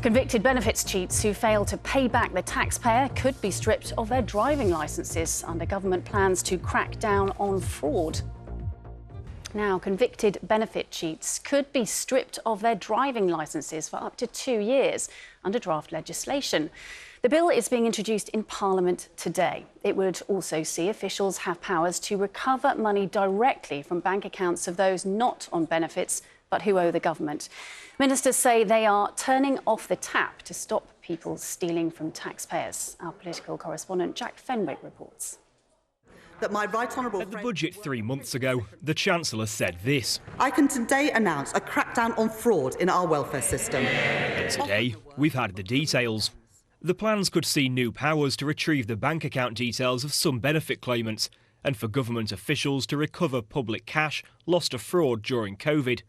Convicted benefits cheats who fail to pay back the taxpayer could be stripped of their driving licences under government plans to crack down on fraud. Now, convicted benefit cheats could be stripped of their driving licences for up to 2 years under draft legislation. The bill is being introduced in Parliament today. It would also see officials have powers to recover money directly from bank accounts of those not on benefits but who owe the government. Ministers say they are turning off the tap to stop people stealing from taxpayers. Our political correspondent Jack Fenwick reports. That my right honourable At the budget 3 months ago, the Chancellor said this. I can today announce a crackdown on fraud in our welfare system. And today, we've had the details. The plans could see new powers to retrieve the bank account details of some benefit claimants and for government officials to recover public cash lost to fraud during COVID,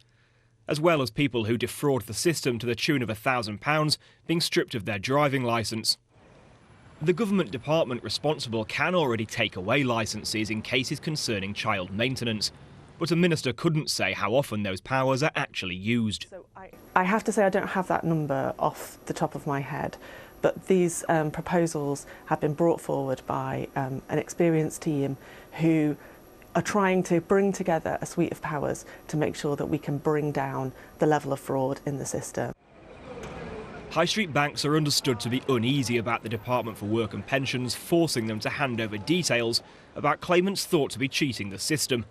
as well as people who defraud the system to the tune of £1,000 being stripped of their driving licence. The government department responsible can already take away licences in cases concerning child maintenance, but a minister couldn't say how often those powers are actually used. I have to say I don't have that number off the top of my head, but these proposals have been brought forward by an experienced team who are trying to bring together a suite of powers to make sure that we can bring down the level of fraud in the system. High street banks are understood to be uneasy about the Department for Work and Pensions forcing them to hand over details about claimants thought to be cheating the system,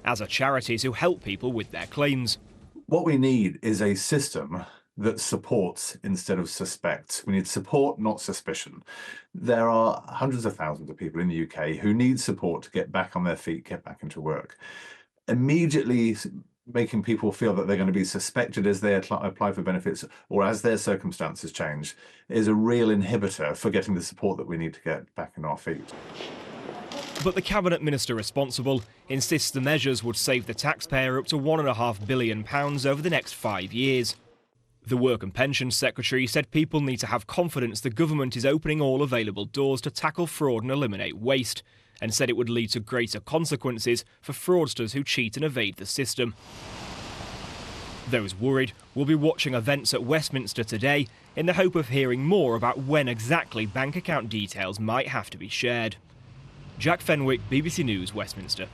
as are charities who help people with their claims. What we need is a system that supports instead of suspects. We need support, not suspicion. There are hundreds of thousands of people in the UK who need support to get back on their feet, get back into work. Immediately making people feel that they're going to be suspected as they apply for benefits or as their circumstances change is a real inhibitor for getting the support that we need to get back on our feet. But the Cabinet Minister responsible insists the measures would save the taxpayer up to £1.5 billion over the next 5 years. The Work and Pensions Secretary said people need to have confidence the government is opening all available doors to tackle fraud and eliminate waste, and said it would lead to greater consequences for fraudsters who cheat and evade the system. Those worried will be watching events at Westminster today in the hope of hearing more about when exactly bank account details might have to be shared. Jack Fenwick, BBC News, Westminster.